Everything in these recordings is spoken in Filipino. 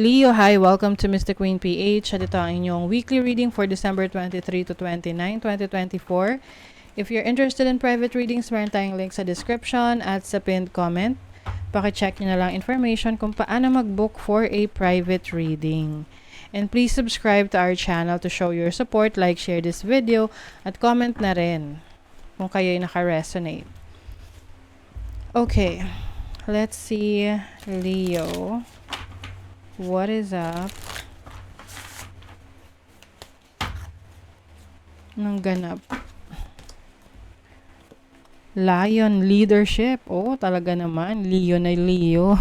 Leo, hi! Welcome to Mystic Queen PH. At ito ang inyong weekly reading for December 23 to 29, 2024. If you're interested in private readings, meron tayong link sa description at sa pinned comment. Pakicheck nyo na lang information kung paano mag-book for a private reading. And please subscribe to our channel to show your support, like, share this video, at comment na rin kung kayo'y naka-resonate. Okay, let's see, Leo. What is up? Nang ganap. Lion leadership. Oh, talaga naman. Leon na Leo.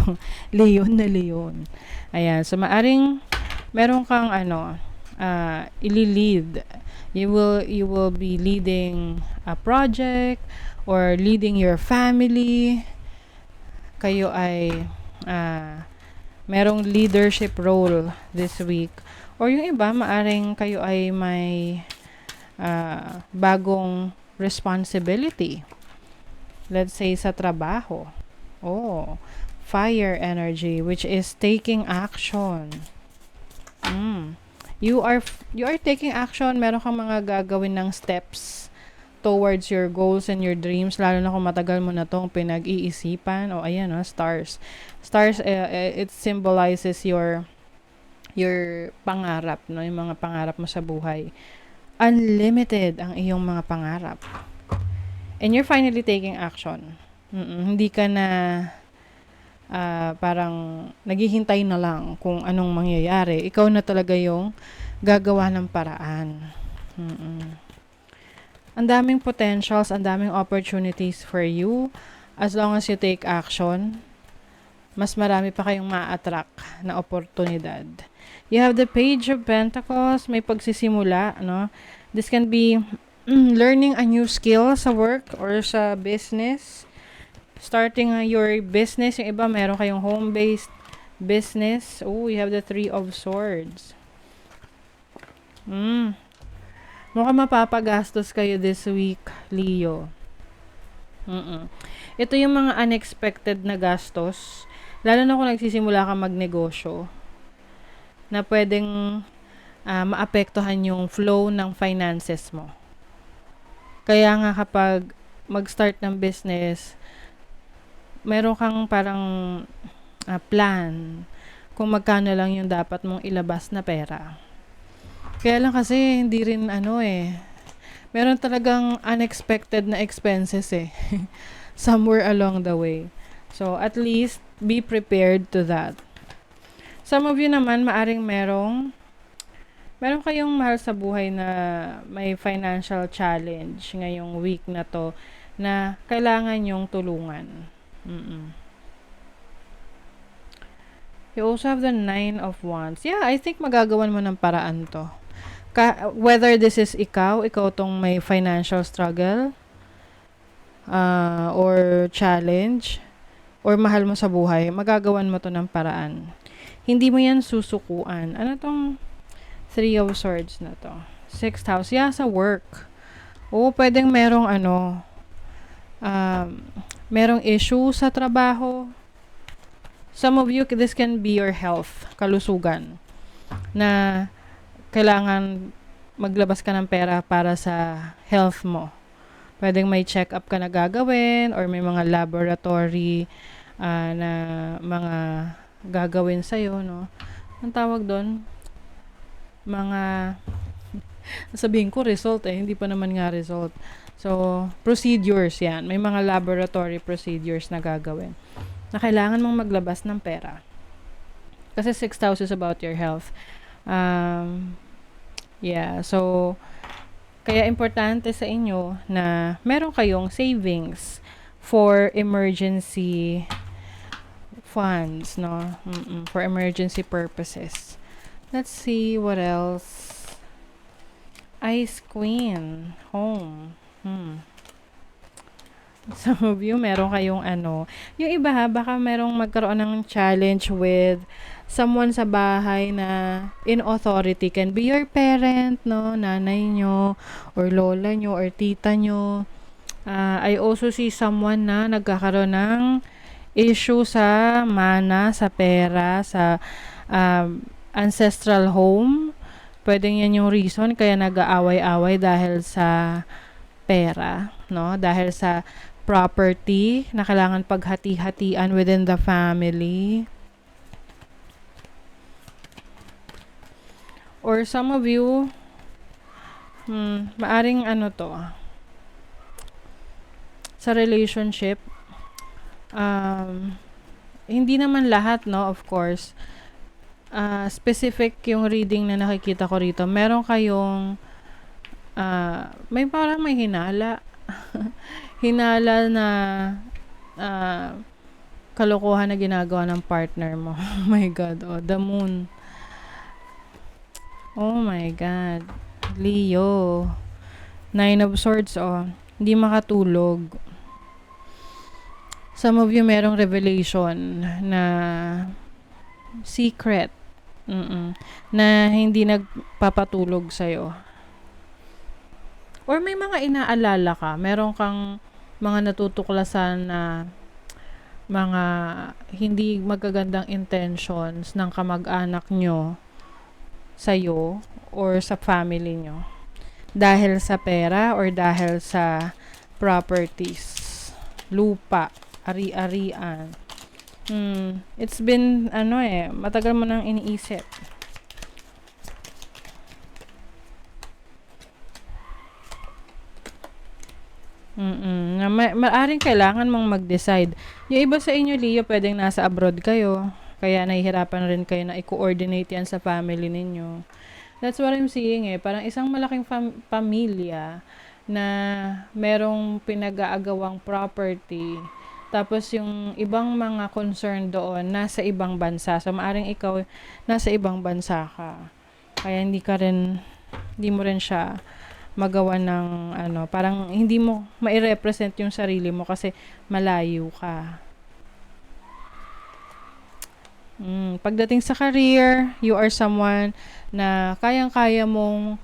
Leon na Leon. Ayan. So, maaring meron kang ili-lead. You will be leading a project or leading your family. Kayo ay merong leadership role this week. Or yung iba, maaring kayo ay may bagong responsibility. Let's say sa trabaho. Oh, fire energy, which is taking action. You are taking action. Meron kang mga gagawin ng steps towards your goals and your dreams, lalo na kung matagal mo na tong pinag-iisipan. O ayan, stars. Stars, it symbolizes your pangarap, no? Yung mga pangarap mo sa buhay. Unlimited ang iyong mga pangarap. And you're finally taking action. Hindi ka na parang naghihintay na lang kung anong mangyayari. Ikaw na talaga yung gagawa ng paraan. Ang daming potentials, ang daming opportunities for you. As long as you take action, mas marami pa kayong ma-attract na oportunidad. You have the Page of Pentacles, may pagsisimula, no? This can be learning a new skill sa work or sa business. Starting your business, yung iba meron kayong home-based business. Oh, you have the Three of Swords. Mukhang mapapagastos kayo this week, Leo. Ito yung mga unexpected na gastos. Lalo na kung nagsisimula ka magnegosyo, na pwedeng maapektuhan yung flow ng finances mo. Kaya nga kapag mag-start ng business, meron kang parang plan kung magkano lang yung dapat mong ilabas na pera. Kaya lang kasi hindi rin meron talagang unexpected na expenses somewhere along the way. So at least be prepared to that. Some of you naman maaring meron kayong mahal sa buhay na may financial challenge ngayong week na to na kailangan yung tulungan. You also have the Nine of Wands. Yeah, I think magagawan mo ng paraan to. Whether this is ikaw tong may financial struggle or challenge or mahal mo sa buhay, magagawan mo to ng paraan. Hindi mo yan susukuan. Ano tong Three of Swords na to? Sixth house. Yeah, sa work. O, pwedeng merong merong issue sa trabaho. Some of you, this can be your health, kalusugan, na kailangan maglabas ka ng pera para sa health mo. Pwedeng may check-up ka na gagawin or may mga laboratory na mga gagawin sa'yo, no? Ang tawag doon? Mga sabihin ko result hindi pa naman nga result. So, procedures yan. May mga laboratory procedures na gagawin na kailangan mong maglabas ng pera. Kasi 6,000 is about your health. Yeah, so kaya importante sa inyo na meron kayong savings for emergency funds, no? For emergency purposes. Let's see what else. Ice Queen, home. Some of you, meron kayong yung iba baka merong magkaroon ng challenge with someone sa bahay na in authority. Can be your parent, no? Nanay nyo, or lola nyo, or tita nyo. I also see someone na nagkakaroon ng issue sa mana, sa pera, sa ancestral home. Pwedeng yan yung reason kaya nag-aaway-away dahil sa pera, no? Dahil sa property na kailangan paghati-hatian within the family. Or some of you, maaring ano to, sa relationship, hindi naman lahat, no, of course. Specific yung reading na nakikita ko rito. Meron kayong, may parang may hinala. Hinala na kalokohan na ginagawa ng partner mo. Oh my God. Oh, the moon. Oh my God. Leo. 9 of Swords, oh. Hindi makatulog. Some of you merong revelation na secret. Na hindi nagpapatulog sa'yo. Or may mga inaalala ka. Meron kang mga natutuklasan na mga hindi magagandang intentions ng kamag-anak nyo sa'yo or sa family nyo. Dahil sa pera or dahil sa properties. Lupa. Ari-arian. It's been, matagal mo nang iniisip. Maaring kailangan mong mag-decide. Yung iba sa inyo, Leo, pwedeng nasa abroad kayo. Kaya nahihirapan rin kayo na i-coordinate yan sa family ninyo. That's what I'm seeing Parang isang malaking pamilya na merong pinag-aagawang property. Tapos yung ibang mga concern doon nasa ibang bansa. So maaring ikaw nasa ibang bansa ka. Kaya hindi mo rin siya magawa ng parang hindi mo mai-represent yung sarili mo kasi malayo ka. Pagdating sa career, you are someone na kayang-kaya mong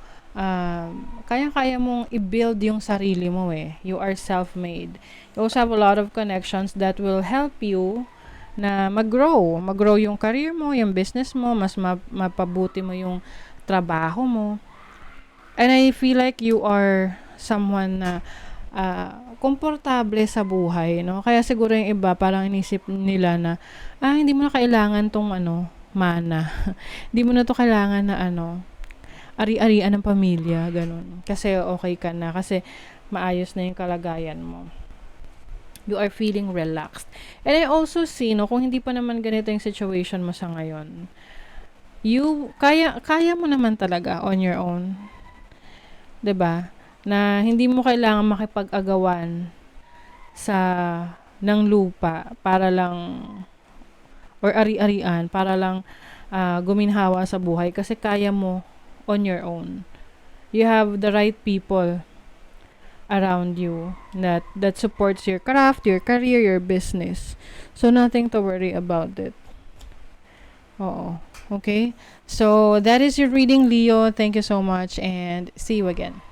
i-build yung sarili mo You are self-made. You also have a lot of connections that will help you na mag-grow. Mag-grow yung career mo, yung business mo, mas mapabuti mo yung trabaho mo. And I feel like you are someone na komportable sa buhay, no? Kaya siguro yung iba parang inisip nila na hindi mo na kailangan tong mana. Hindi mo na to kailangan na ari-arian ng pamilya, ganun. Kasi okay ka na, kasi maayos na yung kalagayan mo. You are feeling relaxed. And I also see, kung hindi pa naman ganito yung situation mo sa ngayon, kaya mo naman talaga on your own. 'Di ba? Na hindi mo kailangan makipag-agawan ng lupa para lang or ari-arian para lang guminhawa sa buhay kasi kaya mo on your own. You have the right people around you that supports your craft, your career, your business. So nothing to worry about it. Oo. Okay? So that is your reading, Leo. Thank you so much and see you again.